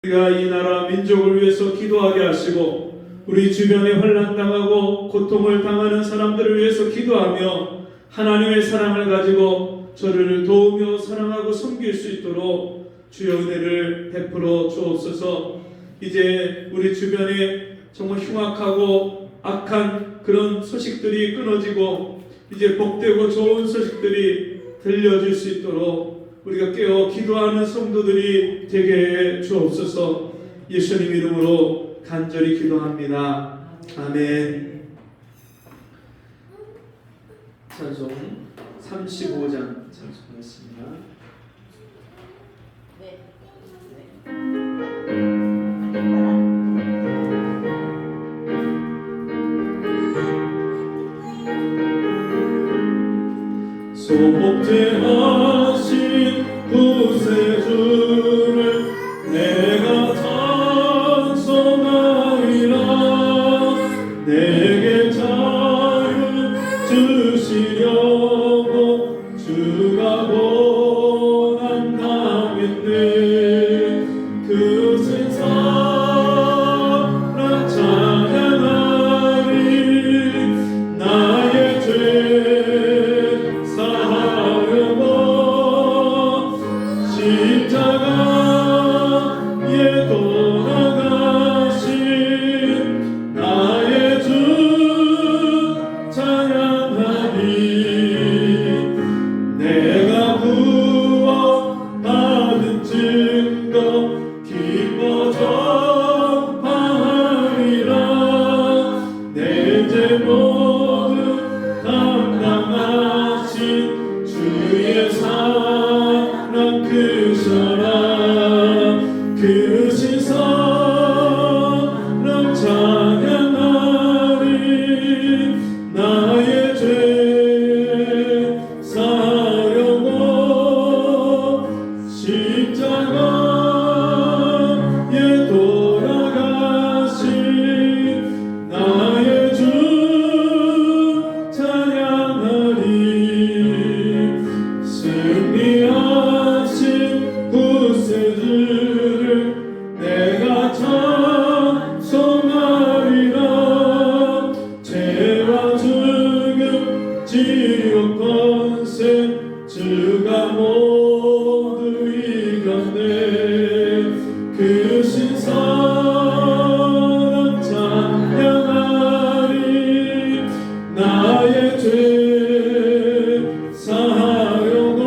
우리가 이 나라 민족을 위해서 기도하게 하시고 우리 주변에 환난당하고 고통을 당하는 사람들을 위해서 기도하며 하나님의 사랑을 가지고 저를 도우며 사랑하고 섬길 수 있도록 주의 은혜를 베풀어 주옵소서. 이제 우리 주변에 정말 흉악하고 악한 그런 소식들이 끊어지고 이제 복되고 좋은 소식들이 들려질 수 있도록 우리가 깨어 기도하는 성도들이 되게 해 주옵소서. 예수님 이름으로 간절히 기도합니다. 아멘. 찬송 35장 찬송하겠습니다. 소복제하신 구세주를 내가 찬송하리라. 내게 자유 주시려고 주가 원한다면네 그 세상을 찬양하리. 나의 죄 사하려고 십자가에 돌아가신 나의 주 찬양하리. 내가 구원받은 증거 기뻐 전파하리라. 내 죄 모두 감당하신 주의 사랑 크셔라. 크신 사랑 찬양하리. 나의 죄 사려고 십자가에 돌아가신 나의 주 찬양하리. 승리하신 구세주를 내가 찬송하리라. 죄와 죽음 지옥 권세 주가 모두 이겼네. 크신 사랑 찬양하리. 나의 죄 사하려고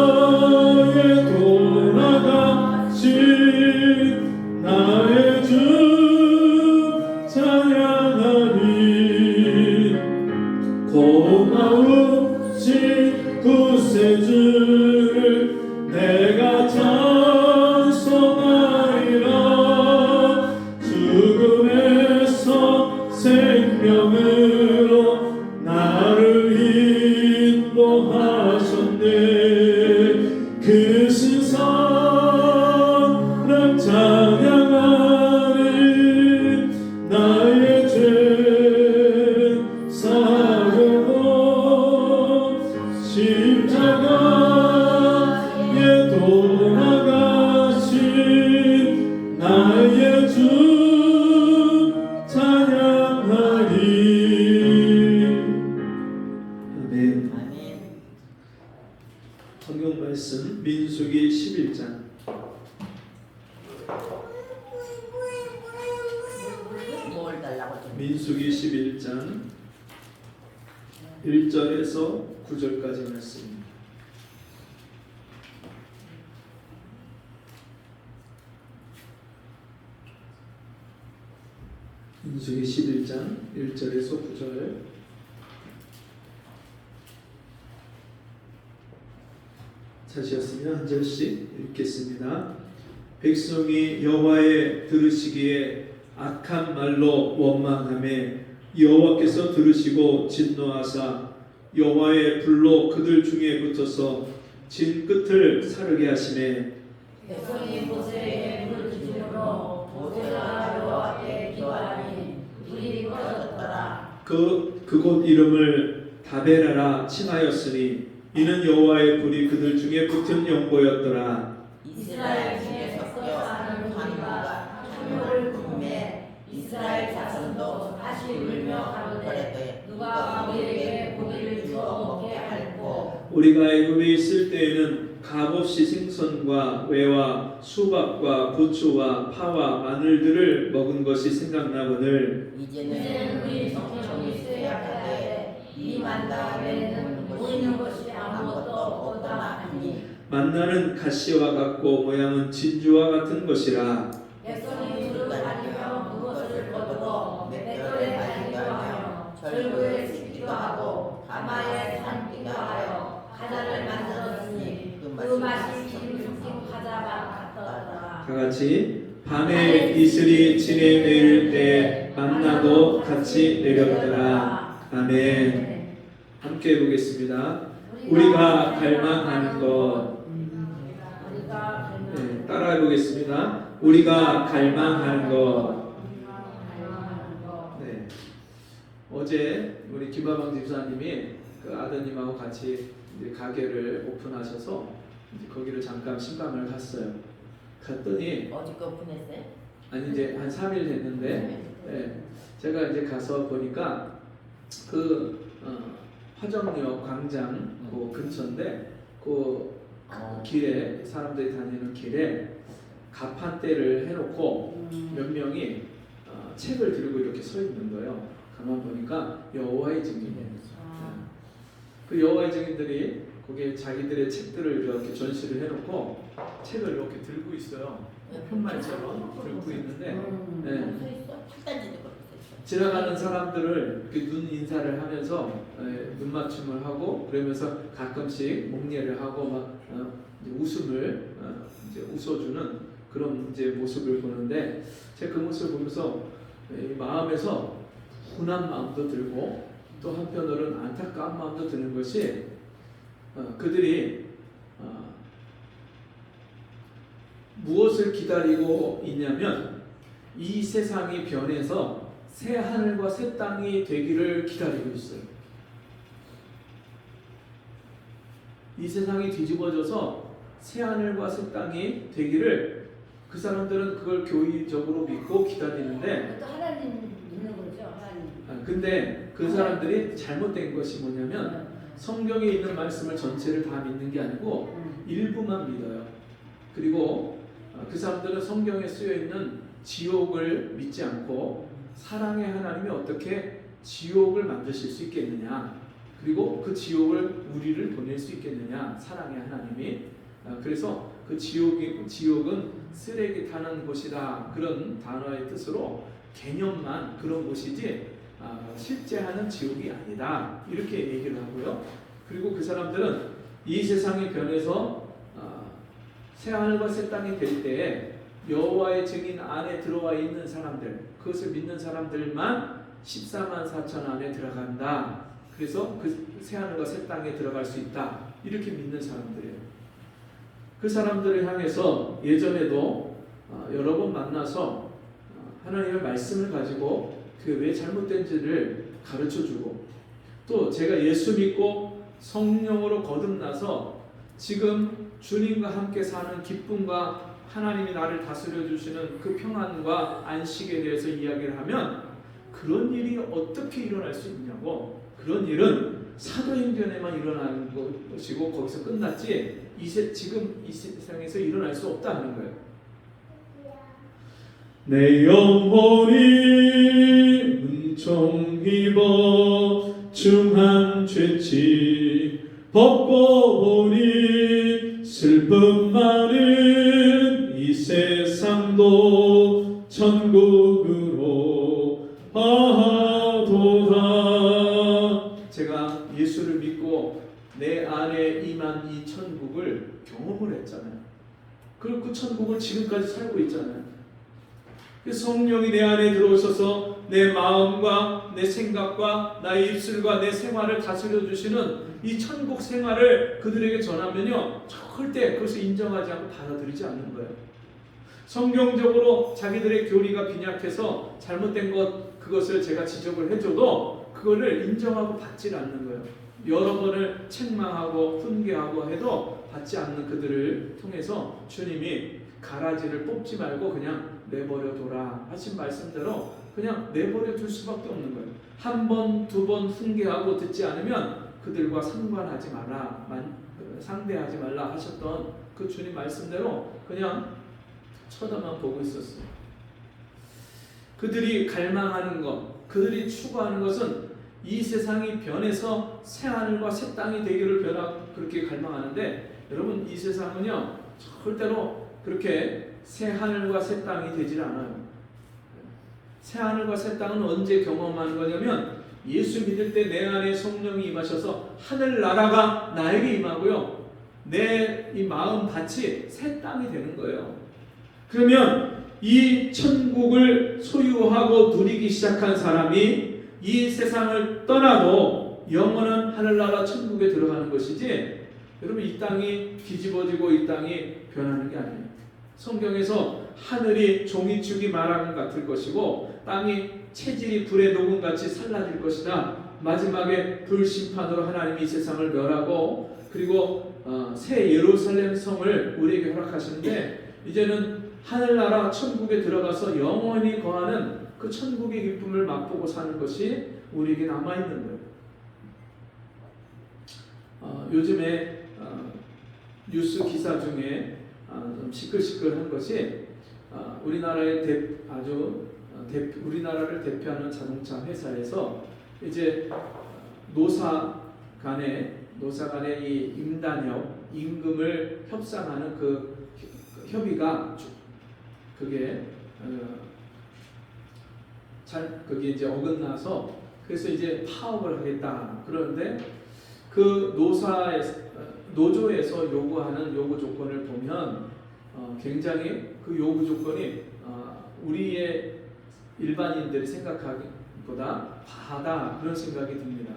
십자가에 돌아가신 나의 주 찬양하리. 고마우신 구세주를 내가 찬송하리라. 죽음에서 생명으로 나를 인도하셨네. 크신 사랑 찬양하리. 나의 죄 사려고 십자가에 돌아가신 나의 주 찬양하리. 아멘. 성경 말씀 민수기 11장 뭘 달라고 좀. 민수기 11장 1절에서 9절까지 말씀입니다. 민수기 11장 1절에서 9절. 찾으셨으면 한 절씩 읽겠습니다. 백성이 여호와의 들으시기에 악한 말로 원망하매 여호와께서 들으시고 진노하사 여호와의 불로 그들 중에 붙어서 진 끝을 사르게 하시매 백성이 모세의 물 기준으로 모세가 여호와께 기도하니 불이 꺼졌더라. 그곳 이름을 다베라라 칭하였으니 이는 여호와의 불이 그들 중에 붙은 연고였더라. 이스라엘 중에 섞여 사는 관과 참요를 품매 이스라엘 자손도 다시 울며 가로되 누가 우리에게 고기를 주어 먹게 할꼬. 우리가 애굽에 있을 때에는 값없이 생선과 외와 수박과 부추와 파와 마늘들을 먹은 것이 생각나거늘 이제는 우리 성경이 쇠약하되 이 만다 외에는 보이는 것이 아무것도 없다 하니 만나는 가시와 같고 모양은 진주와 같은 것이라. 백성이 두루 다니며 그것을 거두어 맷돌에 달기도 하며 절구에 싣기도 하고 가마에 삶기도 하여 과자를 만들었으니 그 맛이 기름 섞인 과자와 같더라. 다 같이 밤에 이슬이 진에 내릴 때 만나도 같이 내렸더라. 아멘. 함께 보겠습니다. 우리가 갈망하는 것. 네, 따라해 보겠습니다. 우리가 갈망하는 것. 네. 어제 우리 김하방 집사님이 그 아드님하고 같이 이제 가게를 오픈하셔서 이제 거기를 잠깐 신방을 갔어요. 갔더니 어저께 오픈했어요? 아니 이제 한 3일 됐는데 제가 이제 가서 보니까 그 화정역 광장 그 근처인데 그 길에 사람들이 다니는 길에 가판대를 해놓고 몇 명이 책을 들고 이렇게 서 있는 거예요. 가만 보니까 여호와의 증인이에요. 그 여호와의 증인들이 거기에 자기들의 책들을 이렇게 전시를 해놓고 책을 이렇게 들고 있어요. 푯말처럼 들고 있는데 지나가는 사람들을 이렇게 눈 인사를 하면서 눈 맞춤을 하고 그러면서 가끔씩 목례를 하고 막 이제 웃음을 이제 웃어주는 그런 이제 모습을 보는데 제가 그 모습을 보면서 마음에서 훈한 마음도 들고 또 한편으로는 안타까운 마음도 드는 것이 그들이 무엇을 기다리고 있냐면 이 세상이 변해서 새 하늘과 새 땅이 되기를 기다리고 있어요. 이 세상이 뒤집어져서 새 하늘과 새 땅이 되기를 그 사람들은 그걸 교의적으로 믿고 기다리는데 또 하나님 믿는 거죠, 하나님. 근데 그 사람들이 잘못된 것이 뭐냐면 성경에 있는 말씀을 전체를 다 믿는 게 아니고 일부만 믿어요. 그리고 그 사람들은 성경에 쓰여 있는 지옥을 믿지 않고 사랑의 하나님이 어떻게 지옥을 만드실 수 있겠느냐, 그리고 그 지옥을 우리를 보낼 수 있겠느냐, 사랑의 하나님이. 그래서 그 지옥은 쓰레기 타는 곳이다, 그런 단어의 뜻으로 개념만 그런 곳이지 실제 하는 지옥이 아니다, 이렇게 얘기를 하고요. 그리고 그 사람들은 이 세상이 변해서 새 하늘과 새 땅이 될 때에 여호와의 증인 안에 들어와 있는 사람들, 그것을 믿는 사람들만 14만 4천 안에 들어간다. 그래서 그 새 하늘과 새 땅에 들어갈 수 있다, 이렇게 믿는 사람들이에요. 그 사람들을 향해서 예전에도 여러 번 만나서 하나님의 말씀을 가지고 그게 왜 잘못된지를 가르쳐주고, 또 제가 예수 믿고 성령으로 거듭나서 지금 주님과 함께 사는 기쁨과 하나님이 나를 다스려 주시는 그 평안과 안식에 대해서 이야기를 하면 그런 일이 어떻게 일어날 수 있냐고, 그런 일은 사도행전에만 일어나는 것이고 거기서 끝났지 지금 이 세상에서 일어날 수 없다 하는 거예요. 내 영혼이 은총입어 중한 죄치 벗고 보니 슬픔 많은 이 세상도 천국으로 하도다. 제가 예수를 믿고 내 안에 임한 이 천국을 경험을 했잖아요. 그리고 그 천국을 지금까지 살고 있잖아요. 성령이 내 안에 들어오셔서 내 마음과 내 생각과 나의 입술과 내 생활을 다스려 주시는 이 천국 생활을 그들에게 전하면요, 절대 그것을 인정하지 않고 받아들이지 않는 거예요. 성경적으로 자기들의 교리가 빈약해서 잘못된 것, 그것을 제가 지적을 해줘도 그거를 인정하고 받지 않는 거예요. 여러 번을 책망하고 훈계하고 해도 받지 않는 그들을 통해서 주님이 가라지를 뽑지 말고 그냥 내버려둬라 하신 말씀대로 그냥 내버려 둘 수밖에 없는 거예요. 한 번, 두 번 훈계하고 듣지 않으면 그들과 상관하지 말라, 상대하지 말라 하셨던 그 주님 말씀대로 그냥 쳐다만 보고 있었어요. 그들이 갈망하는 것, 그들이 추구하는 것은 이 세상이 변해서 새 하늘과 새 땅이 되기를 그렇게 갈망하는데, 여러분 이 세상은요 절대로 그렇게 새 하늘과 새 땅이 되질 않아요. 새 하늘과 새 땅은 언제 경험하는 거냐면 예수 믿을 때 내 안에 성령이 임하셔서 하늘 나라가 나에게 임하고요, 내 이 마음 밭이 새 땅이 되는 거예요. 그러면 이 천국을 소유하고 누리기 시작한 사람이 이 세상을 떠나도 영원한 하늘나라 천국에 들어가는 것이지, 여러분 이 땅이 뒤집어지고 이 땅이 변하는 게 아니에요. 성경에서 하늘이 종이축이 말하는 것 같을 것이고 땅이 체질이 불의 녹음같이 살라질 것이다. 마지막에 불심판으로 하나님이 이 세상을 멸하고 그리고 새 예루살렘 성을 우리에게 허락하시는데, 이제는 하늘나라 천국에 들어가서 영원히 거하는 그 천국의 기쁨을 맛보고 사는 것이 우리에게 남아있는 거예요. 요즘에 뉴스 기사 중에 좀 시끌시끌한 것이 우리나라의 우리나라를 대표하는 자동차 회사에서 이제 노사 간의 이 임금을 협상하는 그 협의가 그게 그게 이제 어긋나서 그래서 이제 파업을 하겠다 그러는데, 그 노조에서 요구하는 요구 조건을 보면 굉장히 그 요구 조건이 우리의 일반인들이 생각하기보다 과하다 그런 생각이 듭니다.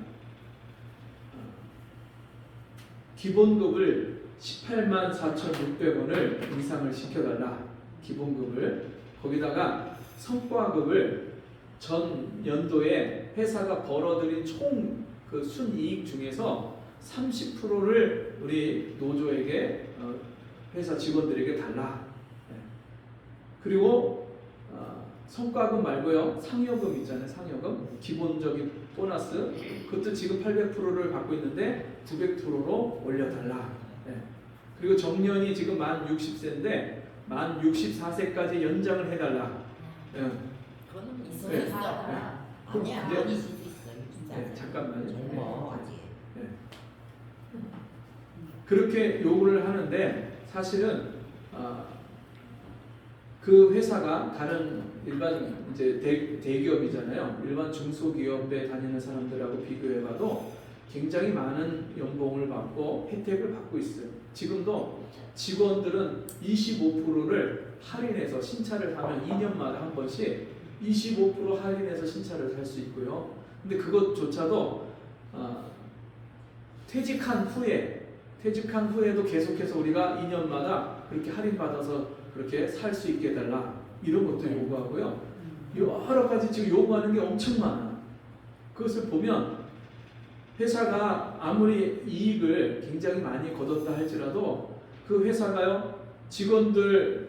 기본급을 18만 4,600원을 인상을 시켜달라. 기본급을. 거기다가 성과급을 전 연도에 회사가 벌어들인 총 그 순이익 중에서 30%를 우리 노조에게 회사 직원들에게 달라. 그리고 성과급 말고요, 상여금 있잖아요. 상여금, 기본적인 보너스, 그것도 지금 800%를 받고 있는데 900%로 올려달라. 그리고 정년이 지금 만 60세인데 만 64세까지 연장을 해달라. 그거는 있어요. 아니야, 아닐 수도 있어요. 잠깐만요. 젊어 아직. 그렇게 요구를 하는데, 사실은 그 회사가 다른 일반 이제 대기업이잖아요. 일반 중소기업에 다니는 사람들하고 비교해봐도 굉장히 많은 연봉을 받고 혜택을 받고 있어요. 지금도 직원들은 25%를 할인해서 신차를 사면 2년마다 한 번씩 25% 할인해서 신차를 살 수 있고요. 근데 그것조차도 퇴직한 후에도 계속해서 우리가 2년마다 그렇게 할인받아서 그렇게 살 수 있게 해달라, 이런 것도 요구하고요. 여러 가지 지금 요구하는 게 엄청 많아. 그것을 보면 회사가 아무리 이익을 굉장히 많이 거뒀다 할지라도 그 회사가요, 직원들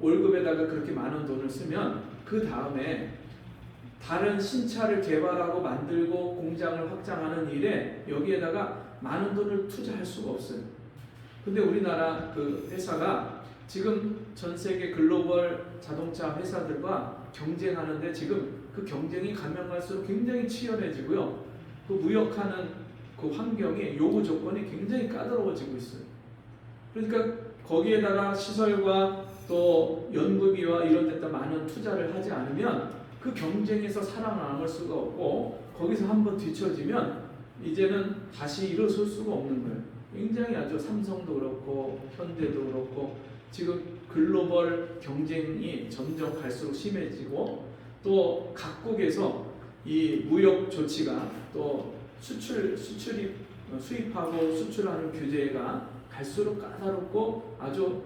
월급에다가 그렇게 많은 돈을 쓰면 그 다음에 다른 신차를 개발하고 만들고 공장을 확장하는 일에 여기에다가 많은 돈을 투자할 수가 없어요. 근데 우리나라 그 회사가 지금 전 세계 글로벌 자동차 회사들과 경쟁하는데, 지금 그 경쟁이 가면 갈수록 굉장히 치열해지고요. 그 무역하는 그 환경이, 요구 조건이 굉장히 까다로워지고 있어요. 그러니까 거기에다가 시설과 또 연구비와 이런 데다 많은 투자를 하지 않으면 그 경쟁에서 살아남을 수가 없고, 거기서 한번 뒤처지면 이제는 다시 일어설 수가 없는 거예요. 굉장히 아주 삼성도 그렇고 현대도 그렇고 지금 글로벌 경쟁이 점점 갈수록 심해지고, 또 각국에서 이 무역 조치가 또 수출이 수입하고 수출하는 규제가 갈수록 까다롭고 아주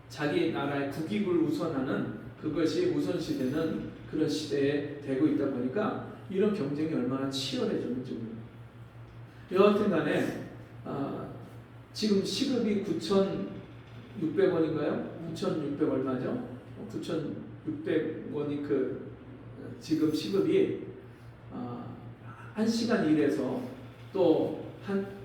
자기 나라의 국익을 우선하는, 그것이 우선시되는 그런 시대에 되고 있다 보니까 이런 경쟁이 얼마나 치열해졌는지 몰라요. 여하튼 간에 지금 시급이 9,600원인가요? 9,600 얼마죠? 9,600원이 지금 시급이 1시간 일해서 또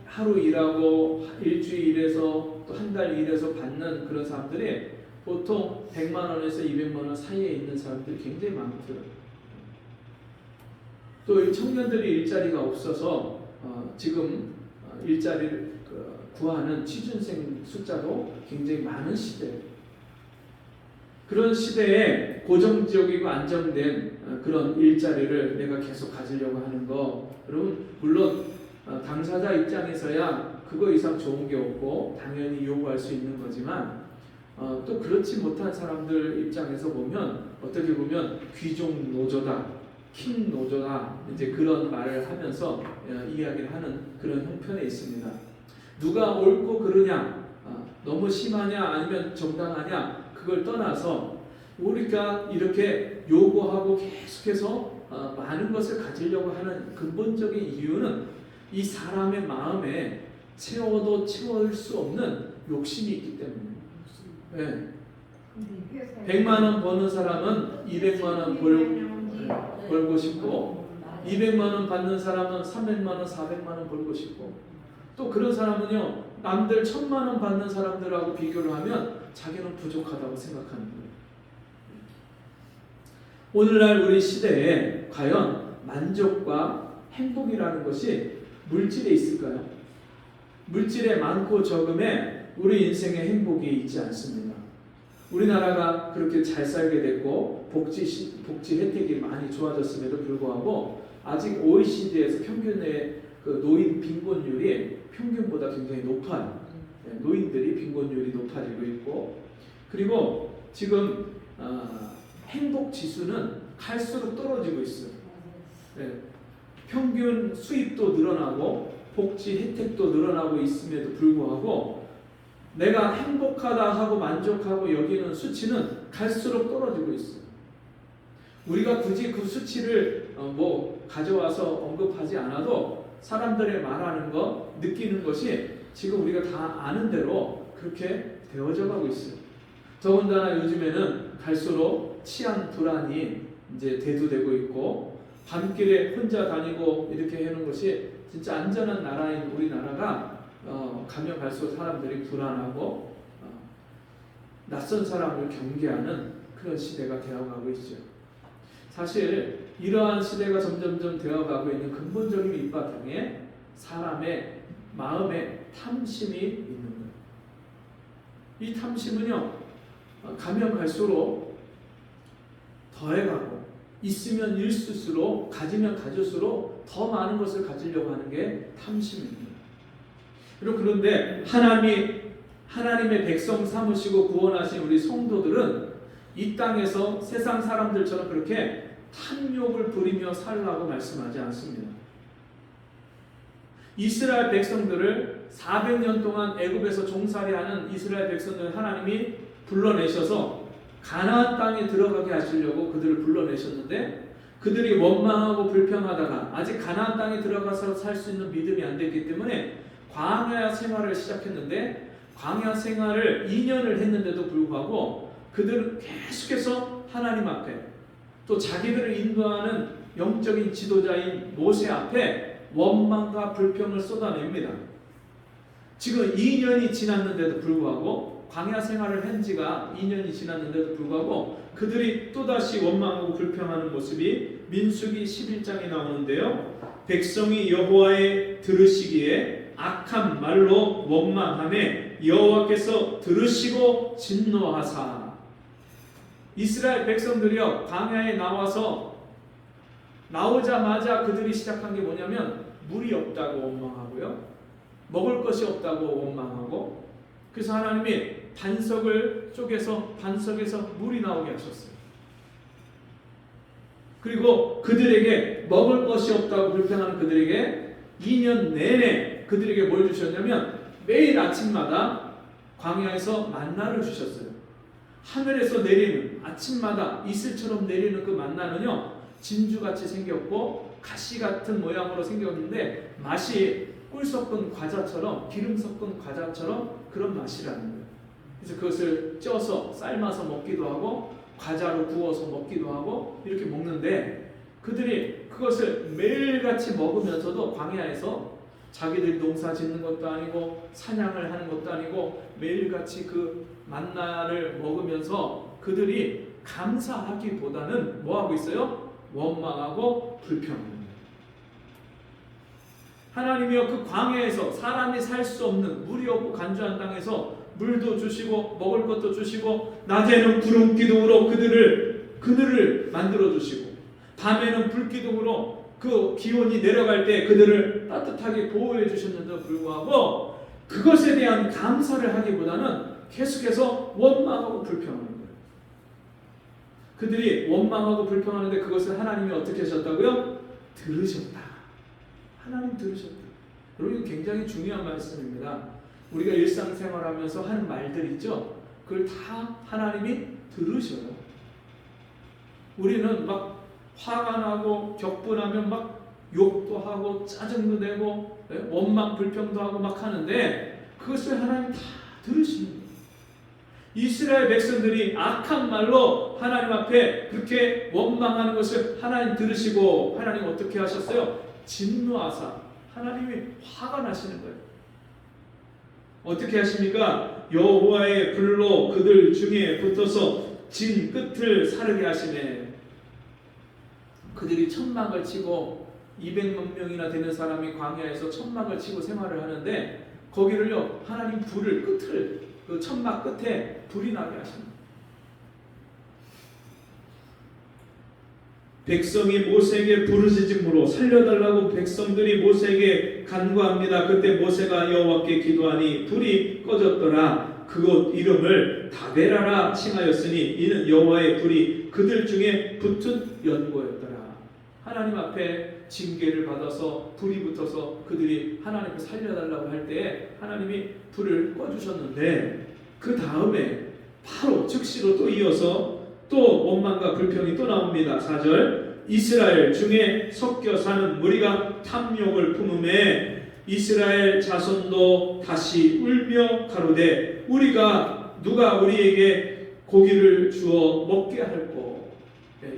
하루 일하고 일주일 일해서 또 한 달 일해서 받는 그런 사람들이 보통 100만 원에서 200만 원 사이에 있는 사람들이 굉장히 많더라고요. 또 이 청년들이 일자리가 없어서 지금 일자리를 구하는 취준생 숫자도 굉장히 많은 시대예요. 그런 시대에 고정적이고 안정된 그런 일자리를 내가 계속 가지려고 하는 거, 여러분 물론 당사자 입장에서야 그거 이상 좋은 게 없고 당연히 요구할 수 있는 거지만 또 그렇지 못한 사람들 입장에서 보면 어떻게 보면 귀족 노조다, 킹 노조다, 이제 그런 말을 하면서 이야기를 하는 그런 형편에 있습니다. 누가 옳고 그르냐, 너무 심하냐 아니면 정당하냐, 그걸 떠나서 우리가 이렇게 요구하고 계속해서 많은 것을 가지려고 하는 근본적인 이유는 이 사람의 마음에 채워도 채울 수 없는 욕심이 있기 때문입니다. 네. 100만 원 버는 사람은 200만 원 벌고 싶고, 200만 원 받는 사람은 300만 원, 400만 원 벌고 싶고, 또 그런 사람은요, 남들 1000만 원 받는 사람들하고 비교를 하면 자기는 부족하다고 생각하는 거예요. 오늘날 우리 시대에 과연 만족과 행복이라는 것이 물질에 있을까요? 물질의 많고 적음에 우리 인생의 행복이 있지 않습니다. 우리나라가 그렇게 잘 살게 됐고 복지 혜택이 많이 좋아졌음에도 불구하고 아직 OECD에서 평균의 노인 빈곤율이 평균보다 굉장히 높아요. 노인들이 빈곤율이 높아지고 있고, 그리고 지금 행복 지수는 갈수록 떨어지고 있어요. 평균 수입도 늘어나고 복지 혜택도 늘어나고 있음에도 불구하고 내가 행복하다 하고 만족하고 여기는 수치는 갈수록 떨어지고 있어요. 우리가 굳이 그 수치를 가져와서 언급하지 않아도 사람들의 말하는 것, 느끼는 것이 지금 우리가 다 아는 대로 그렇게 되어져 가고 있어요. 더군다나 요즘에는 갈수록 치안 불안이 이제 대두되고 있고, 밤길에 혼자 다니고 이렇게 하는 것이 진짜 안전한 나라인 우리나라가 가면 갈수록 사람들이 불안하고 낯선 사람을 경계하는 그런 시대가 되어가고 있죠. 사실 이러한 시대가 점점점 되어가고 있는 근본적인 밑바탕에 사람의 마음에 탐심이 있는 거예요. 이 탐심은요, 가면 갈수록 더해가고 있으면 있을수록, 가지면 가질수록 더 많은 것을 가지려고 하는 게 탐심입니다. 그런데 하나님의 백성 삼으시고 구원하신 우리 성도들은 이 땅에서 세상 사람들처럼 그렇게 탐욕을 부리며 살라고 말씀하지 않습니다. 이스라엘 백성들을 400년 동안 애굽에서 종살이하는 이스라엘 백성들을 하나님이 불러내셔서 가나안 땅에 들어가게 하시려고 그들을 불러내셨는데, 그들이 원망하고 불평하다가 아직 가나안 땅에 들어가서 살 수 있는 믿음이 안 됐기 때문에 광야 생활을 시작했는데, 광야 생활을 2년을 했는데도 불구하고 그들은 계속해서 하나님 앞에, 또 자기들을 인도하는 영적인 지도자인 모세 앞에 원망과 불평을 쏟아냅니다. 지금 2년이 지났는데도 불구하고, 광야 생활을 한 지가 2년이 지났는데도 불구하고 그들이 또다시 원망하고 불평하는 모습이 민수기 11장에 나오는데요. 백성이 여호와의 들으시기에 악한 말로 원망하며 여호와께서 들으시고 진노하사. 이스라엘 백성들이요, 광야에 나오자마자 그들이 시작한 게 뭐냐면 물이 없다고 원망하고요, 먹을 것이 없다고 원망하고, 그래서 하나님이 반석을 쪼개서 반석에서 물이 나오게 하셨어요. 그리고 그들에게 먹을 것이 없다고 불평하는 그들에게 2년 내내 그들에게 뭘 주셨냐면 매일 아침마다 광야에서 만나를 주셨어요. 하늘에서 내리는, 아침마다 이슬처럼 내리는 그 만나는요, 진주같이 생겼고 가시 같은 모양으로 생겼는데 맛이 꿀 섞은 과자처럼, 기름 섞은 과자처럼 그런 맛이라는 거예요. 그래서 그것을 쪄서 삶아서 먹기도 하고 과자로 구워서 먹기도 하고 이렇게 먹는데, 그들이 그것을 매일같이 먹으면서도 광야에서 자기들이 농사 짓는 것도 아니고 사냥을 하는 것도 아니고 매일같이 그 만나를 먹으면서 그들이 감사하기보다는 뭐하고 있어요? 원망하고 불평하는 거예요. 하나님이여, 그 광야에서 사람이 살 수 없는 물이 없고 간주한 땅에서 물도 주시고 먹을 것도 주시고, 낮에는 구름 기둥으로 그들을 만들어 주시고, 밤에는 불 기둥으로 그 기온이 내려갈 때 그들을 따뜻하게 보호해 주셨는데도 불구하고 그것에 대한 감사를 하기보다는 계속해서 원망하고 불평하는 거예요. 그들이 원망하고 불평하는데 그것을 하나님이 어떻게 하셨다고요? 들으셨다. 하나님 들으셨다. 여러분, 굉장히 중요한 말씀입니다. 우리가 일상생활하면서 하는 말들 있죠? 그걸 다 하나님이 들으셔요. 우리는 막 화가 나고 격분하면 막 욕도 하고 짜증도 내고 원망 불평도 하고 막 하는데 그것을 하나님 다 들으시는 거예요. 이스라엘 백성들이 악한 말로 하나님 앞에 그렇게 원망하는 것을 하나님 들으시고, 하나님 어떻게 하셨어요? 진노하사 하나님이 화가 나시는 거예요. 어떻게 하십니까? 여호와의 불로 그들 중에 붙어서 진 끝을 사르게 하시네. 그들이 천막을 치고 200만 명이나 되는 사람이 광야에서 천막을 치고 생활을 하는데 거기를요, 하나님 불을 끝을, 그 천막 끝에 불이 나게 하십니다. 백성이 모세에게 부르짖음으로 살려달라고 백성들이 모세에게 간구합니다. 그때 모세가 여호와께 기도하니 불이 꺼졌더라. 그곳 이름을 다베라라 칭하였으니 이는 여호와의 불이 그들 중에 붙은 연고였더라. 하나님 앞에 징계를 받아서 불이 붙어서 그들이 하나님을 살려달라고 할 때에 하나님이 불을 꺼주셨는데, 그 다음에 바로 즉시로 또 이어서 또 원망과 불평이 또 나옵니다. 4절, 이스라엘 중에 섞여 사는 무리가 탐욕을 품음에 이스라엘 자손도 다시 울며 가로되 누가 우리에게 고기를 주어 먹게 할꼬.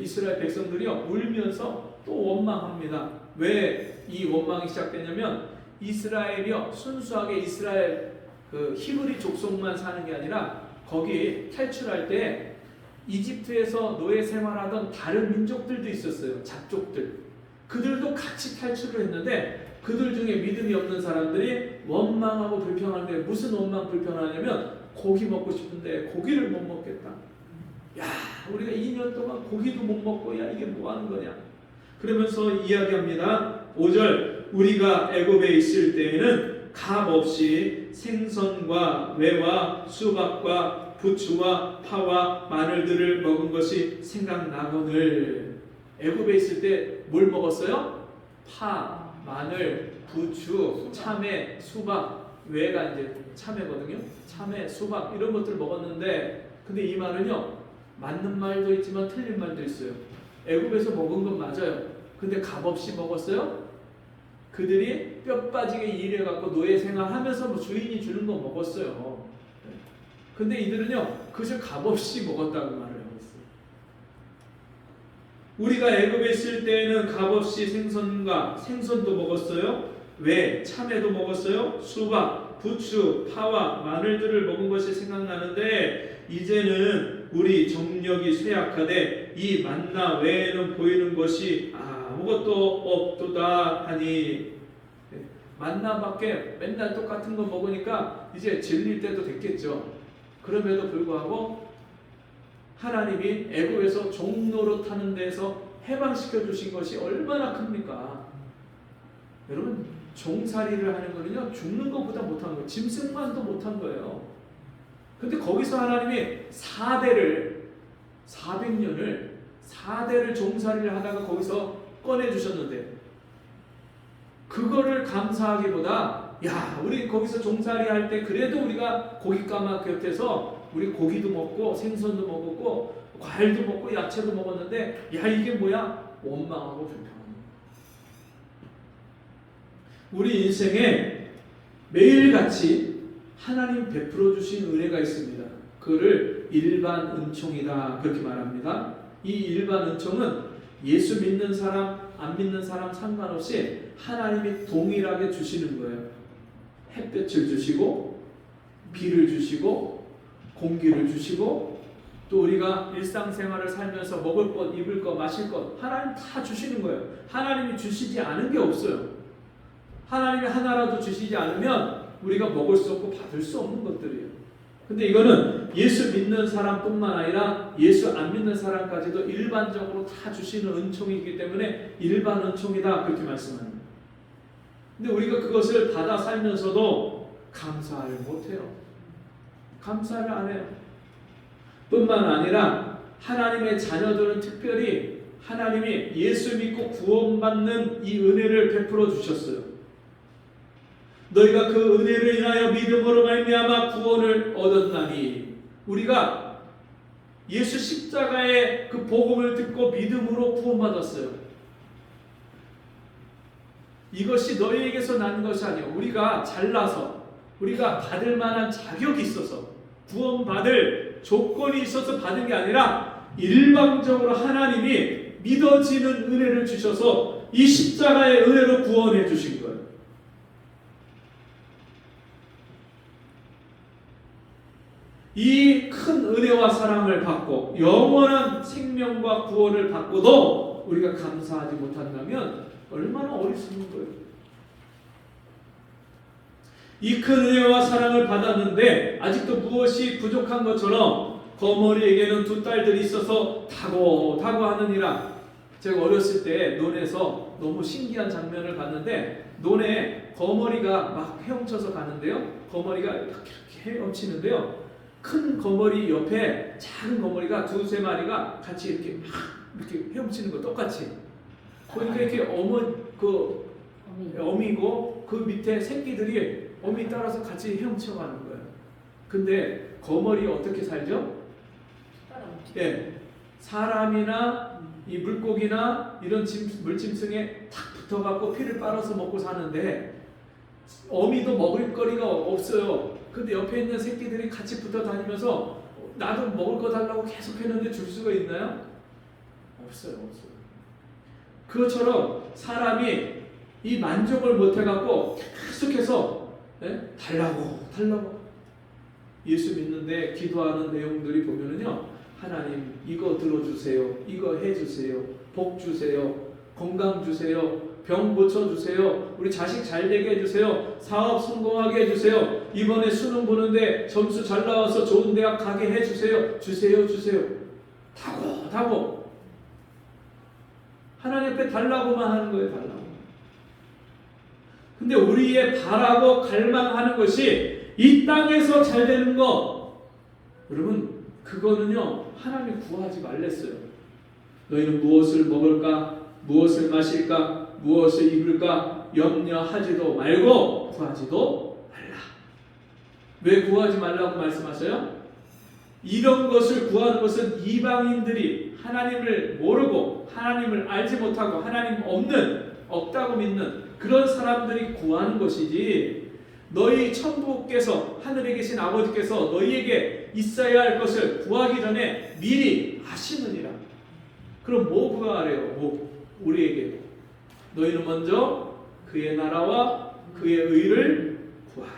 이스라엘 백성들이요, 울면서 또 원망합니다. 왜 이 원망이 시작되냐면 이스라엘이요, 순수하게 이스라엘 그 히브리 족속만 사는 게 아니라 거기 탈출할 때 이집트에서 노예 생활하던 다른 민족들도 있었어요. 잡족들. 그들도 같이 탈출을 했는데 그들 중에 믿음이 없는 사람들이 원망하고 불평하는데, 무슨 원망 불평하냐면 고기 먹고 싶은데 고기를 못 먹겠다. 야, 우리가 2년 동안 고기도 못 먹고 야, 이게 뭐 하는 거냐. 그러면서 이야기합니다. 5절, 우리가 애굽에 있을 때에는 값없이 생선과 외와 수박과 부추와 파와 마늘들을 먹은 것이 생각나거늘. 애굽에 있을 때 뭘 먹었어요? 파, 마늘, 부추, 참외, 수박. 외가 이제 참외거든요. 참외, 수박 이런 것들을 먹었는데, 근데 이 말은요, 맞는 말도 있지만 틀린 말도 있어요. 애굽에서 먹은 건 맞아요. 근데 값없이 먹었어요? 그들이 뼈 빠지게 일해갖고 노예 생활하면서 뭐 주인이 주는 거 먹었어요. 근데 이들은요, 그것을 값없이 먹었다고 말을 하고 있어요. 우리가 애굽에 있을 때에는 값없이 생선도 먹었어요. 왜? 참외도 먹었어요. 수박, 부추, 파와 마늘들을 먹은 것이 생각나는데, 이제는 우리 정력이 쇠약하되 이 만나 외에는 보이는 것이 아무것도 없도다 하니. 만나밖에 맨날 똑같은 거 먹으니까 이제 질릴 때도 됐겠죠. 그럼에도 불구하고 하나님이 애굽에서 종노릇 하는 데서 해방시켜 주신 것이 얼마나 큽니까? 여러분, 종살이를 하는 거는요, 죽는 것보다 못한 거예요. 짐승만도 못한 거예요. 근데 거기서 하나님이 400년을 종살이를 하다가 거기서 꺼내주셨는데, 그거를 감사하기보다, 야, 우리 거기서 종살이 할 때 그래도 우리가 고깃가마 곁에서 우리 고기도 먹고 생선도 먹었고 과일도 먹고 야채도 먹었는데, 야, 이게 뭐야? 원망하고 불평합니다. 우리 인생에 매일같이 하나님 베풀어 주신 은혜가 있습니다. 그를 일반 은총이다 그렇게 말합니다. 이 일반 은총은 예수 믿는 사람 안 믿는 사람 상관없이 하나님이 동일하게 주시는 거예요. 햇볕을 주시고 비를 주시고 공기를 주시고 또 우리가 일상생활을 살면서 먹을 것, 입을 것, 마실 것 하나님 다 주시는 거예요. 하나님이 주시지 않은 게 없어요. 하나님이 하나라도 주시지 않으면 우리가 먹을 수 없고 받을 수 없는 것들이에요. 근데 이거는 예수 믿는 사람뿐만 아니라 예수 안 믿는 사람까지도 일반적으로 다 주시는 은총이기 때문에 일반 은총이다 그렇게 말씀합니다. 근데 우리가 그것을 받아 살면서도 감사를 못해요. 감사를 안 해요. 뿐만 아니라 하나님의 자녀들은 특별히 하나님이 예수 믿고 구원받는 이 은혜를 베풀어 주셨어요. 너희가 그 은혜를 인하여 믿음으로 말미암아 구원을 얻었나니, 우리가 예수 십자가의 그 복음을 듣고 믿음으로 구원받았어요. 이것이 너희에게서 난 것이 아니요 우리가 잘나서 우리가 받을 만한 자격이 있어서 구원받을 조건이 있어서 받은 게 아니라 일방적으로 하나님이 믿어지는 은혜를 주셔서 이 십자가의 은혜로 구원해 주신 거예요. 이 큰 은혜와 사랑을 받고 영원한 생명과 구원을 받고도 우리가 감사하지 못한다면 얼마나 어리석은 거예요. 이 큰 은혜와 사랑을 받았는데 아직도 무엇이 부족한 것처럼 거머리에게는 두 딸들이 있어서 타고 하느니라. 제가 어렸을 때 논에서 너무 신기한 장면을 봤는데, 논에 거머리가 막 헤엄쳐서 가는데요, 거머리가 이렇게 헤엄치는데요, 큰 거머리 옆에 작은 거머리가 두세 마리가 같이 이렇게 막 이렇게 헤엄치는 거 똑같이. 그러니까 이렇게 어미고 그 밑에 새끼들이 어미 따라서 같이 헤엄쳐가는 거예요. 근데 거머리 어떻게 살죠? 예, 사람이나 이 물고기나 이런 물짐승에 탁 붙어갖고 피를 빨아서 먹고 사는데 어미도 먹을 거리가 없어요. 근데 옆에 있는 새끼들이 같이 붙어 다니면서 나도 먹을 거 달라고 계속 했는데 줄 수가 있나요? 없어요. 그것처럼 사람이 이 만족을 못 해갖고 계속해서 달라고 예수 믿는데 기도하는 내용들이 보면은요, 하나님 이거 들어주세요, 이거 해주세요, 복 주세요, 건강 주세요, 병 고쳐주세요, 우리 자식 잘 되게 해주세요, 사업 성공하게 해주세요, 이번에 수능 보는데 점수 잘 나와서 좋은 대학 가게 해주세요, 주세요. 다고 하나님 앞에 달라고만 하는 거예요. 달라고. 근데 우리의 바라고 갈망하는 것이 이 땅에서 잘 되는 거, 여러분 그거는요 하나님 구하지 말랬어요. 너희는 무엇을 먹을까, 무엇을 마실까, 무엇을 입을까 염려하지도 말고 구하지도 말라. 왜 구하지 말라고 말씀하셔요? 이런 것을 구하는 것은 이방인들이 하나님을 모르고 하나님을 알지 못하고 하나님 없다고 믿는 그런 사람들이 구하는 것이지, 너희 천부께서 하늘에 계신 아버지께서 너희에게 있어야 할 것을 구하기 전에 미리 아시느니라. 그럼 뭐 구하래요? 우리에게 너희는 먼저 그의 나라와 그의 의를 구하라.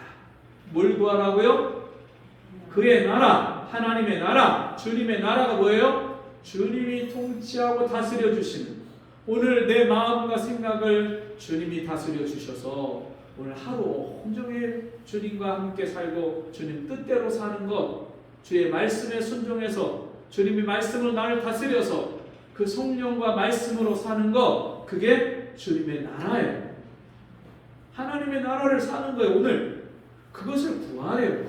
뭘 구하라고요? 그의 나라, 하나님의 나라, 주님의 나라가 뭐예요? 주님이 통치하고 다스려 주시는, 오늘 내 마음과 생각을 주님이 다스려 주셔서 오늘 하루 온종일 주님과 함께 살고 주님 뜻대로 사는 것, 주의 말씀에 순종해서 주님의 말씀으로 나를 다스려서 그 성령과 말씀으로 사는 것, 그게 주님의 나라예요. 하나님의 나라를 사는 거예요. 오늘 그것을 구하래요.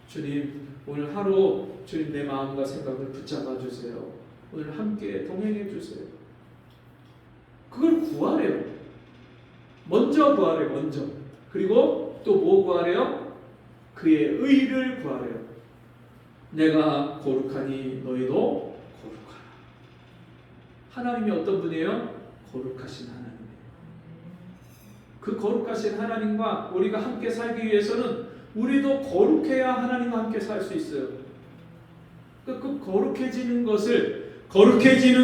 주님 오늘 하루 주님 내 마음과 생각을 붙잡아 주세요. 오늘 함께 동행해 주세요. 그걸 구하래요. 먼저 구하래요. 먼저. 그리고 또 뭐 구하래요? 그의 의를 구하래요. 내가 거룩하니 너희도 거룩하라. 하나님이 어떤 분이에요? 거룩하신 하나님이에요. 그 거룩하신 하나님과 우리가 함께 살기 위해서는 우리도 거룩해야 하나님과 함께 살 수 있어요. 그 거룩해지는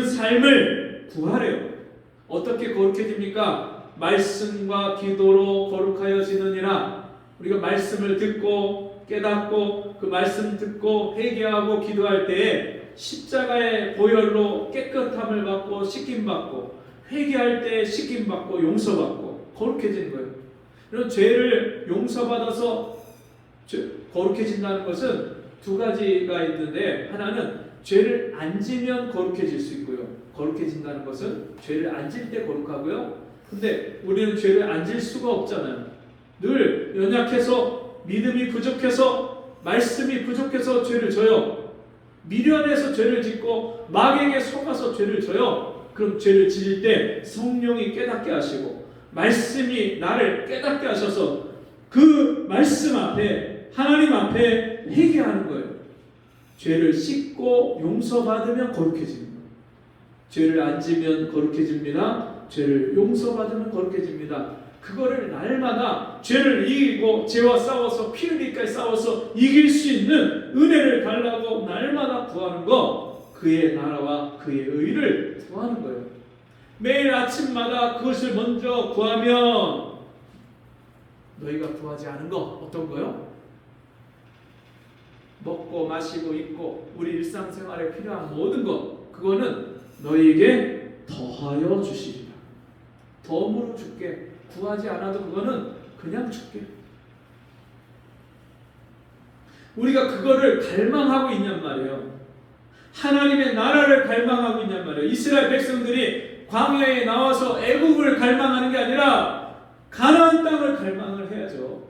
삶을 구하래요. 어떻게 거룩해집니까? 말씀과 기도로 거룩하여지느니라. 우리가 말씀을 듣고 깨닫고 그 말씀 듣고 회개하고 기도할 때에 십자가의 보혈로 깨끗함을 받고 씻김받고 회개할 때 씻김받고 용서받고 거룩해지는 거예요. 이런 죄를 용서받아서 거룩해진다는 것은 두 가지가 있는데, 하나는 죄를 안 지면 거룩해질 수 있고요. 거룩해진다는 것은 죄를 안 질 때 거룩하고요. 근데 우리는 죄를 안 질 수가 없잖아요. 늘 연약해서, 믿음이 부족해서, 말씀이 부족해서 죄를 져요. 미련해서 죄를 짓고 마귀에게 속아서 죄를 져요. 그럼 죄를 지을 때 성령이 깨닫게 하시고 말씀이 나를 깨닫게 하셔서 그 말씀 앞에, 하나님 앞에 회개하는 거예요. 죄를 씻고 용서받으면 거룩해집니다. 죄를 안 지면 거룩해집니다. 죄를 용서받으면 거룩해집니다. 그거를 날마다 죄를 이기고 죄와 싸워서 피 흘리기까지 싸워서 이길 수 있는 은혜를 달라고 날마다 구하는 거, 그의 나라와 그의 의를 구하는 거예요. 매일 아침마다 그것을 먼저 구하면, 너희가 구하지 않은 거 어떤 거요? 먹고 마시고 입고 우리 일상생활에 필요한 모든 것, 그거는 너희에게 더하여 주시리라. 덤으로 줄게. 구하지 않아도 그거는 그냥 줄게. 우리가 그거를 갈망하고 있냔 말이에요. 하나님의 나라를 갈망하고 있냔 말이에요. 이스라엘 백성들이 광야에 나와서 애국을 갈망하는 게 아니라 가나안 땅을 갈망을 해야죠.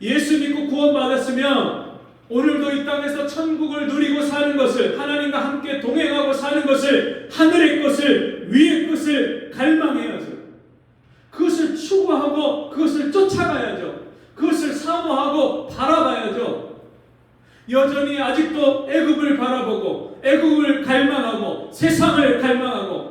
예수 믿고 구원받았으면 오늘도 이 땅에서 천국을 누리고 사는 것을, 하나님과 함께 동행하고 사는 것을, 하늘의 것을, 위의 것을 갈망해야죠. 그것을 추구하고 그것을 쫓아가야죠. 그것을 사모하고 바라봐야죠. 여전히 아직도 애굽을 바라보고 애굽을 갈망하고 세상을 갈망하고,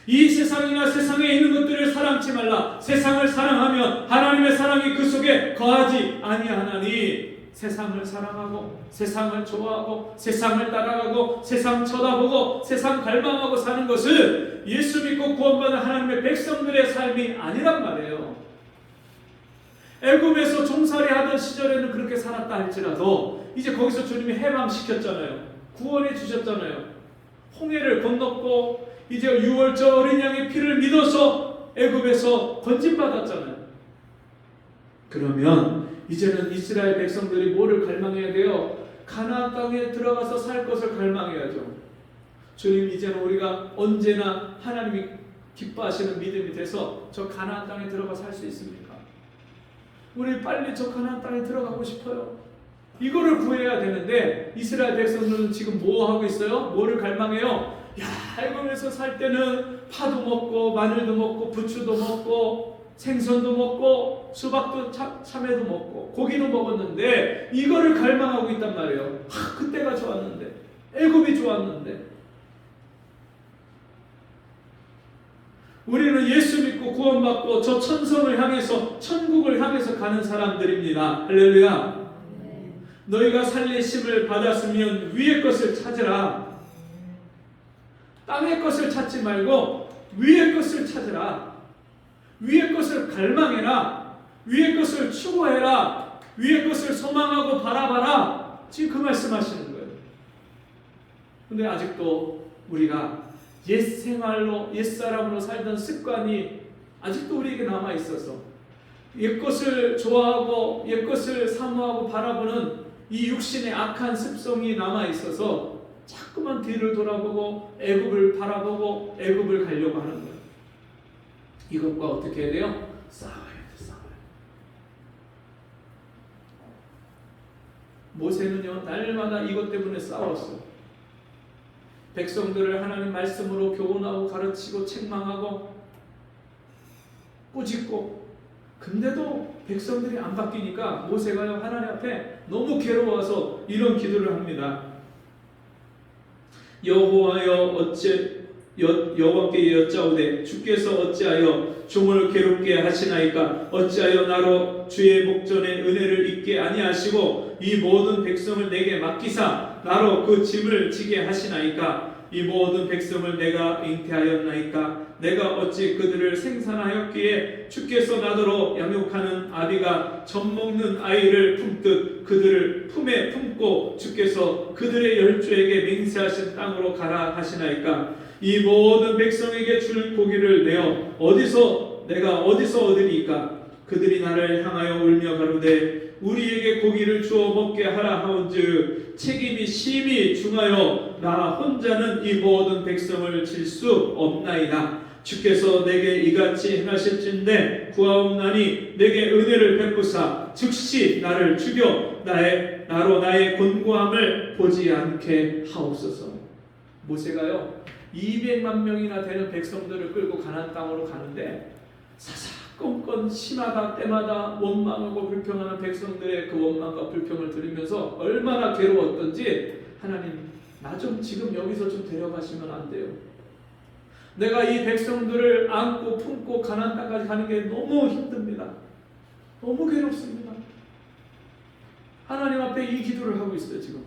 이 세상이나 세상에 있는 것들을 사랑치 말라. 세상을 사랑하면 하나님의 사랑이 그 속에 거하지 아니하나니, 세상을 사랑하고 세상을 좋아하고 세상을 따라가고 세상 쳐다보고 세상 갈망하고 사는 것은 예수 믿고 구원받은 하나님의 백성들의 삶이 아니란 말이에요. 애굽에서 종살이 하던 시절에는 그렇게 살았다 할지라도 이제 거기서 주님이 해방시켰잖아요. 구원해 주셨잖아요. 홍해를 건넜고 이제 6월절 어린 양의 피를 믿어서 애굽에서 건진받았잖아요. 그러면 이제는 이스라엘 백성들이 뭐를 갈망해야 돼요? 가나안 땅에 들어가서 살 것을 갈망해야죠. 주님, 이제는 우리가 언제나 하나님이 기뻐하시는 믿음이 돼서 저 가나안 땅에 들어가 살 수 있습니까? 우리 빨리 저 가나안 땅에 들어가고 싶어요. 이거를 구해야 되는데 이스라엘 백성들은 지금 뭐 하고 있어요? 뭐를 갈망해요? 애굽에서 살 때는 파도 먹고 마늘도 먹고 부추도 먹고 생선도 먹고 수박도 참외도 먹고 고기도 먹었는데 이거를 갈망하고 있단 말이에요. 그때가 좋았는데, 애굽이 좋았는데. 우리는 예수 믿고 구원받고 저 천성을 향해서, 천국을 향해서 가는 사람들입니다. 할렐루야. 너희가 살리심을 받았으면 위의 것을 찾으라. 땅의 것을 찾지 말고 위의 것을 찾으라. 위의 것을 갈망해라. 위의 것을 추구해라. 위의 것을 소망하고 바라봐라. 지금 그 말씀하시는 거예요. 근데 아직도 우리가 옛 생활로, 옛 사람으로 살던 습관이 아직도 우리에게 남아 있어서 옛 것을 좋아하고 옛 것을 사모하고 바라보는 이 육신의 악한 습성이 남아 있어서 자꾸만 뒤를 돌아보고 애굽을 바라보고 애굽을 가려고 하는 거예요. 이것과 어떻게 해야 돼요? 싸워야 돼, 싸워야 돼. 모세는요, 날마다 이것 때문에 싸웠어요. 백성들을 하나님 말씀으로 교훈하고 가르치고 책망하고 꾸짖고, 근데도 백성들이 안 바뀌니까 모세가요, 하나님 앞에 너무 괴로워서 이런 기도를 합니다. 여호와여, 어째 여호와께 여짜오되 주께서 어찌하여 종을 괴롭게 하시나이까? 어찌하여 나로 주의 목전에 은혜를 입게 아니하시고 이 모든 백성을 내게 맡기사 나로 그 짐을 지게 하시나이까? 이 모든 백성을 내가 잉태하였나이까? 내가 어찌 그들을 생산하였기에 주께서 나더러 양육하는 아비가 젖먹는 아이를 품듯 그들을 품에 품고 주께서 그들의 열조에게 맹세하신 땅으로 가라 하시나이까? 이 모든 백성에게 줄 고기를 내가 어디서 얻으리까? 그들이 나를 향하여 울며 가로되 우리에게 고기를 주어 먹게 하라 하온즉 책임이 심히 중하여 나 혼자는 이 모든 백성을 질 수 없나이다. 주께서 내게 이같이 행하실진대 구하옵나니 내게 은혜를 베푸사 즉시 나를 죽여 나로 나의 곤고함을 보지 않게 하옵소서. 모세가요 200만 명이나 되는 백성들을 끌고 가나안 땅으로 가는데 사사건건 심하다 때마다 원망하고 불평하는 백성들의 그 원망과 불평을 들으면서 얼마나 괴로웠던지 하나님 나 좀 지금 여기서 좀 데려가시면 안 돼요. 내가 이 백성들을 안고 품고 가나안 땅까지 가는 게 너무 힘듭니다. 너무 괴롭습니다. 하나님 앞에 이 기도를 하고 있어요. 지금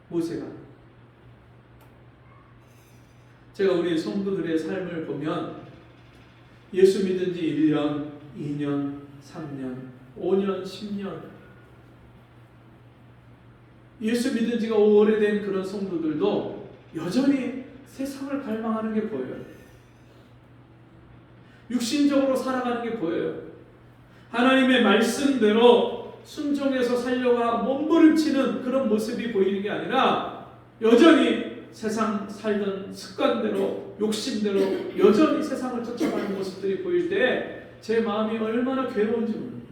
모세가. 제가 우리 성도들의 삶을 보면 예수 믿은 지 1년, 2년, 3년, 5년, 10년 예수 믿은 지가 오래된 그런 성도들도 여전히 세상을 갈망하는 게 보여요. 육신적으로 살아가는 게 보여요. 하나님의 말씀대로 순종해서 살려고 몸부림치는 그런 모습이 보이는 게 아니라 여전히 세상 살던 습관대로 욕심대로 여전히 세상을 쫓아가는 모습들이 보일 때 제 마음이 얼마나 괴로운지 모릅니다.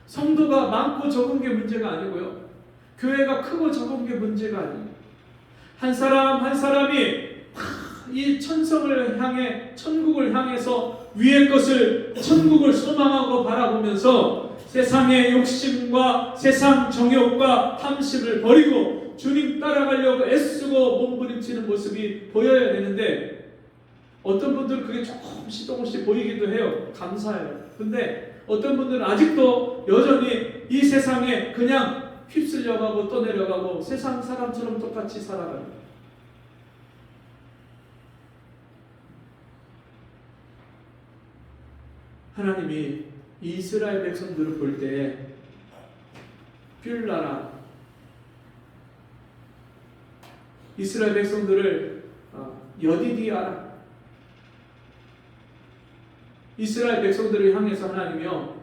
성도가 많고 적은 게 문제가 아니고요. 교회가 크고 적은 게 문제가 아니에요. 한 사람 한 사람이 이 천성을 향해 천국을 향해서 위의 것을 천국을 소망하고 바라보면서 세상의 욕심과 세상 정욕과 탐심을 버리고 주님 따라가려고 애쓰고 몸부림치는 모습이 보여야 되는데 어떤 분들은 그게 조금씩 보이기도 해요. 감사해요. 근데 어떤 분들은 아직도 여전히 이 세상에 그냥 휩쓸려가고 떠내려가고 세상 사람처럼 똑같이 살아가요. 하나님이 이스라엘 백성들을 볼 때 뷸라라 이스라엘 백성들을 여디디아라 이스라엘 백성들을 향해서 하나님이요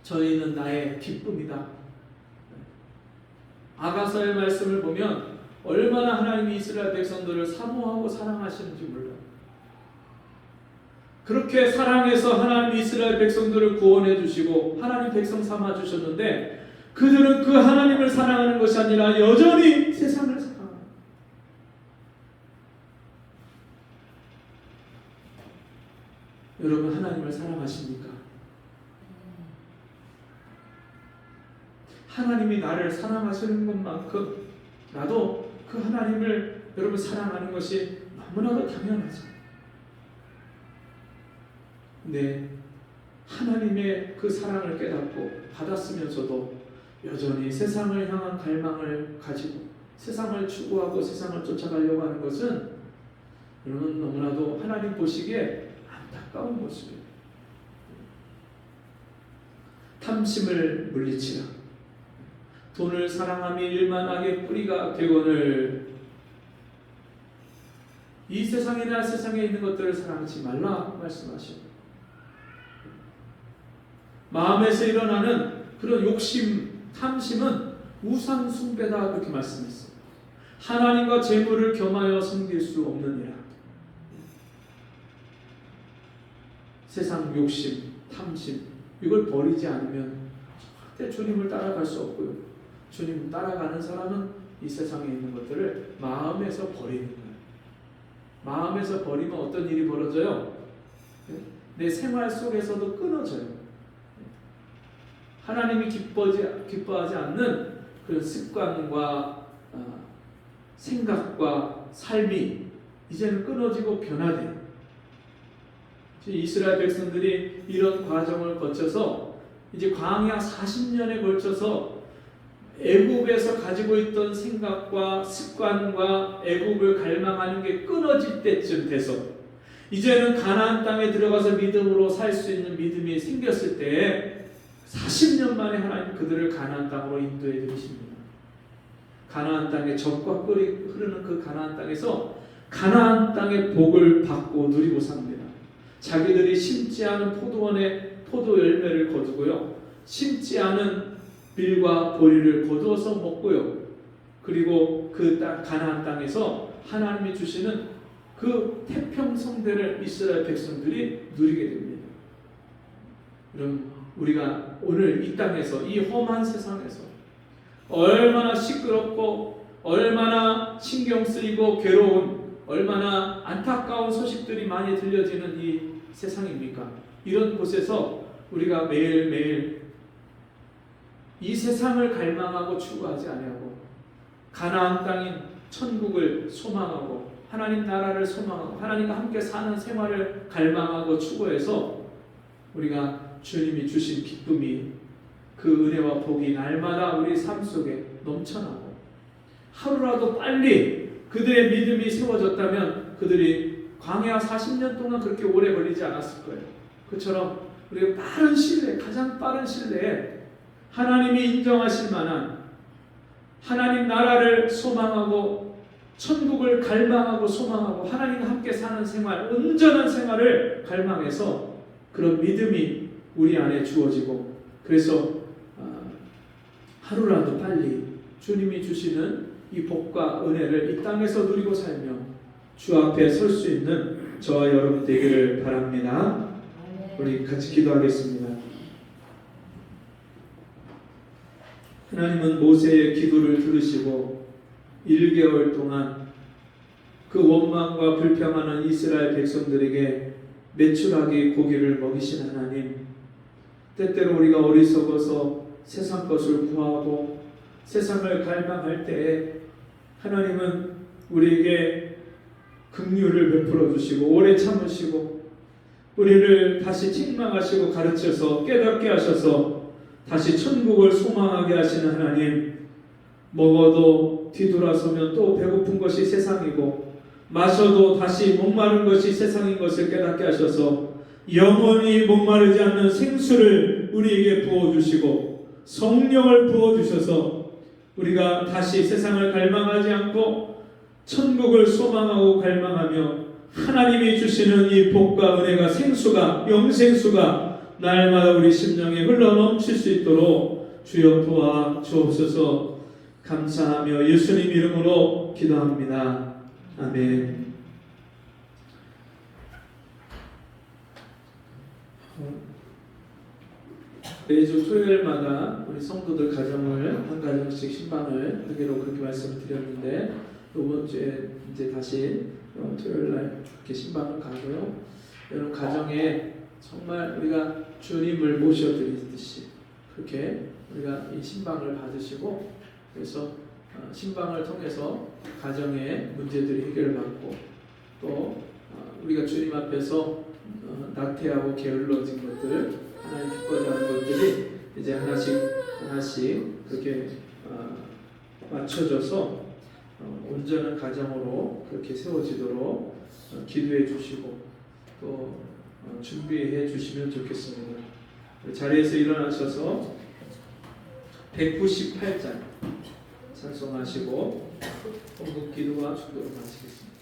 저희는 나의 기쁨이다. 아가서의 말씀을 보면 얼마나 하나님이 이스라엘 백성들을 사모하고 사랑하시는지 몰라요. 그렇게 사랑해서 하나님 이스라엘 백성들을 구원해 주시고 하나님 백성 삼아 주셨는데 그들은 그 하나님을 사랑하는 것이 아니라 여전히 세상을 사랑합니다. 여러분 하나님을 사랑하십니까? 하나님이 나를 사랑하시는 것만큼 나도 그 하나님을 여러분 사랑하는 것이 너무나도 당연하죠. 네, 하나님의 그 사랑을 깨닫고 받았으면서도 여전히 세상을 향한 갈망을 가지고 세상을 추구하고 세상을 쫓아가려고 하는 것은 여러분 너무나도 하나님 보시기에 안타까운 모습이에요. 탐심을 물리치라. 돈을 사랑함이 일만하게 뿌리가 되거늘 이 세상이나 세상에 있는 것들을 사랑하지 말라 말씀하시고 마음에서 일어나는 그런 욕심, 탐심은 우상 숭배다 그렇게 말씀했어요. 하나님과 재물을 겸하여 섬길 수 없느니라. 세상 욕심, 탐심 이걸 버리지 않으면 절대 주님을 따라갈 수 없고요. 주님을 따라가는 사람은 이 세상에 있는 것들을 마음에서 버리는 거예요. 마음에서 버리면 어떤 일이 벌어져요? 내 생활 속에서도 끊어져요. 하나님이 기뻐하지 않는 그런 습관과 생각과 삶이 이제는 끊어지고 변화돼요. 이스라엘 백성들이 이런 과정을 거쳐서 이제 광야 40년에 걸쳐서 애굽에서 가지고 있던 생각과 습관과 애굽을 갈망하는 게 끊어질 때쯤 돼서 이제는 가나안 땅에 들어가서 믿음으로 살 수 있는 믿음이 생겼을 때 40년 만에 하나님 그들을 가나안 땅으로 인도해 드리십니다. 가나안 땅에 젖과 꿀이 흐르는 그 가나안 땅에서 가나안 땅의 복을 받고 누리고 삽니다. 자기들이 심지 않은 포도원에 포도 열매를 거두고요, 심지 않은 밀과 보리를 거두어서 먹고요, 그리고 그 땅 가나안 땅에서 하나님이 주시는 그 태평성대를 이스라엘 백성들이 누리게 됩니다. 여러분, 우리가 오늘 이 땅에서, 이 험한 세상에서 얼마나 시끄럽고 얼마나 신경 쓰이고 괴로운, 얼마나 안타까운 소식들이 많이 들려지는 이 세상입니까? 이런 곳에서 우리가 매일매일 이 세상을 갈망하고 추구하지 아니하고 가나안 땅인 천국을 소망하고 하나님 나라를 소망하고 하나님과 함께 사는 생활을 갈망하고 추구해서 우리가 주님이 주신 기쁨이, 그 은혜와 복이 날마다 우리 삶 속에 넘쳐나고 하루라도 빨리 그들의 믿음이 세워졌다면 그들이 광야 40년 동안 그렇게 오래 걸리지 않았을 거예요. 그처럼 우리가 빠른 시일 내에, 가장 빠른 시일 내에 하나님이 인정하실 만한 하나님 나라를 소망하고 천국을 갈망하고 소망하고 하나님과 함께 사는 생활, 온전한 생활을 갈망해서 그런 믿음이 우리 안에 주어지고, 그래서 하루라도 빨리 주님이 주시는 이 복과 은혜를 이 땅에서 누리고 살며 주 앞에 설 수 있는 저와 여러분 되기를 바랍니다. 우리 같이 기도하겠습니다. 하나님은 모세의 기도를 들으시고 1개월 동안 그 원망과 불평하는 이스라엘 백성들에게 메추라기 고기를 먹이신 하나님, 때때로 우리가 어리석어서 세상 것을 구하고 세상을 갈망할 때에 하나님은 우리에게 긍휼을 베풀어 주시고 오래 참으시고 우리를 다시 책망하시고 가르쳐서 깨닫게 하셔서 다시 천국을 소망하게 하시는 하나님, 먹어도 뒤돌아서면 또 배고픈 것이 세상이고 마셔도 다시 목마른 것이 세상인 것을 깨닫게 하셔서 영원히 목마르지 않는 생수를 우리에게 부어주시고 성령을 부어주셔서 우리가 다시 세상을 갈망하지 않고 천국을 소망하고 갈망하며 하나님이 주시는 이 복과 은혜가, 생수가, 영생수가 날마다 우리 심령에 흘러넘칠 수 있도록 주여 도와 주옵소서. 감사하며 예수님 이름으로 기도합니다. 아멘. 매주 토요일마다 우리 성도들 가정을 한 가정씩 신방을 하기로 그렇게 말씀을 드렸는데, 이번 주에 이제 다시 토요일날 이렇게 신방을 가고요. 여러분 가정에 정말 우리가 주님을 모셔드리듯이 그렇게 우리가 이 신방을 받으시고, 그래서 신방을 통해서 가정의 문제들이 해결받고 또 우리가 주님 앞에서 나태하고 게을러진 것들, 하나님 기뻐하지 않은 것들이 이제 하나씩 그렇게 맞춰져서 온전한 가정으로 그렇게 세워지도록 기도해 주시고 또 준비해 주시면 좋겠습니다. 자리에서 일어나셔서 198장 찬송하시고 헌금 기도와 축도를 마치겠습니다.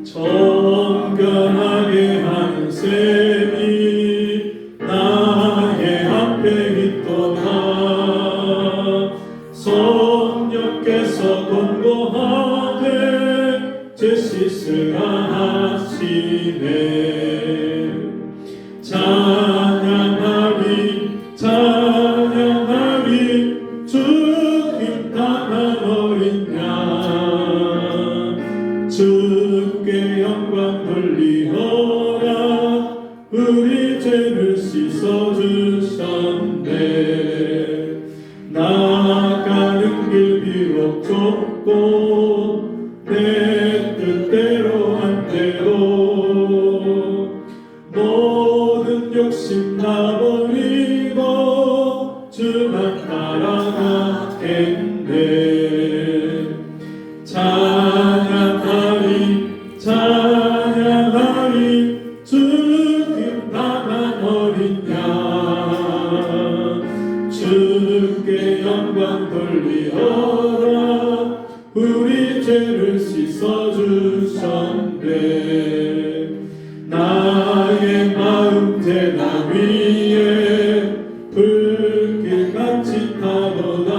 정결하게 한 셈이 나의 앞에 있도다. 성령께서 권고하되 제 씻으라 하시네. 찬양하리 찬양하리 주님 따라 어린 양, 주 갈수록 좁고 내 뜻대로 안 돼도 모든 욕심 나 버리고 주만 따라가겠네. 찬양하리 찬양하리 주님 나만 어린 양 주께 영광 돌리어라 우리 죄를 씻어주셨네. 나의 마음 대나 위에 불길같이 타도다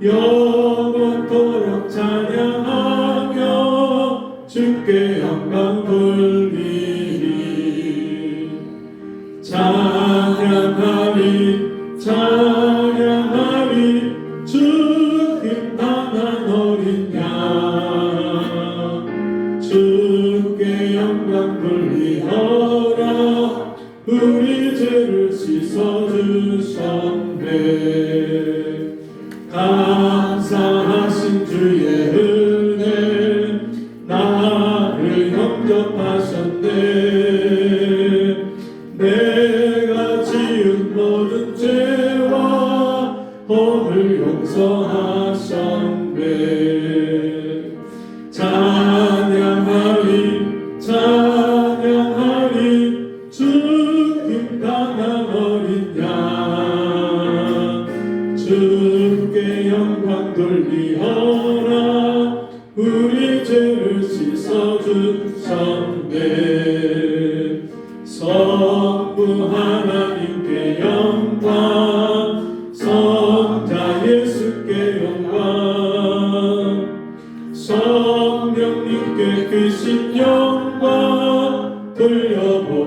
영원토록 찬양하며 주께 영광 돌리리. 찬양하리 찬양하리 주님 나만 어린 양 주께 영광 돌리어라 우리 죄를 씻어주셨네. 감사하신 주의 은혜 나를 영접하셨네. 내가 지은 모든 죄와 허물 용서하셨네. 찬양하리 찬양하리 주님 나만 어린 양 주께 영광 돌리어라 우리 죄를 씻어주셨네. 성부 하나님께 영광 성자 예수께 영광 성령님께 크신 영광 돌려보낼지어다.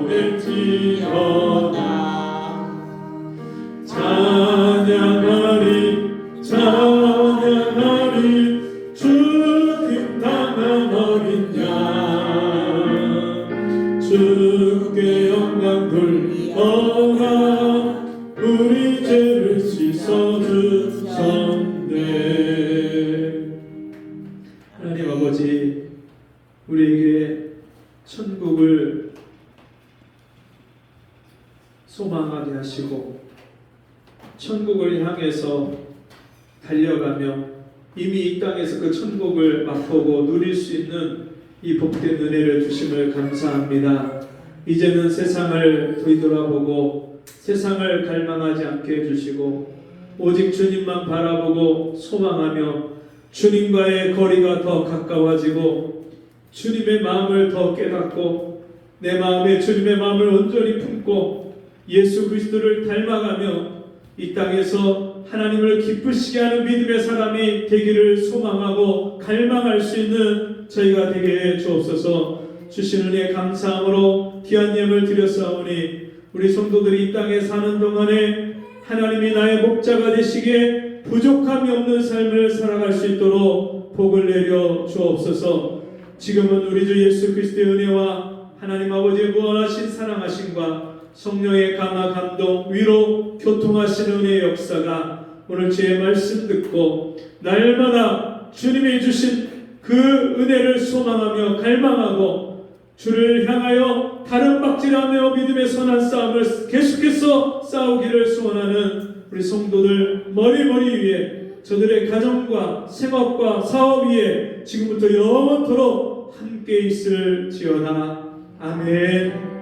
찬양하리 찬양하리 주님 나만 어린 양 주께 영광 돌리어라 우리 죄를 씻어주셨네. 하나님 아버지 우리에게 천국을 소망하게 하시고 천국을 향해서 달려가며 이미 이 땅에서 그 천국을 맛보고 누릴 수 있는 이 복된 은혜를 주심을 감사합니다. 이제는 세상을 뒤돌아보고 세상을 갈망하지 않게 해주시고 오직 주님만 바라보고 소망하며 주님과의 거리가 더 가까워지고 주님의 마음을 더 깨닫고 내 마음에 주님의 마음을 온전히 품고 예수 그리스도를 닮아가며 이 땅에서 하나님을 기쁘시게 하는 믿음의 사람이 되기를 소망하고 갈망할 수 있는 저희가 되게 해 주옵소서. 주신 은혜 감사함으로 귀한 예물 드렸사오니 우리 성도들이 이 땅에 사는 동안에 하나님이 나의 목자가 되시기에 부족함이 없는 삶을 살아갈 수 있도록 복을 내려 주옵소서. 지금은 우리 주 예수 그리스도의 은혜와 하나님 아버지의 무한하신 사랑하심과 성령의 강화 감동 위로 교통하시는 은혜의 역사가 오늘 주의 말씀 듣고 날마다 주님이 주신 그 은혜를 소망하며 갈망하고 주를 향하여 다른 박질하며 믿음의 선한 싸움을 계속해서 싸우기를 소원하는 우리 성도들 머리머리 위에 저들의 가정과 생업과 사업 위에 지금부터 영원토록 함께 있을지어다. 아멘.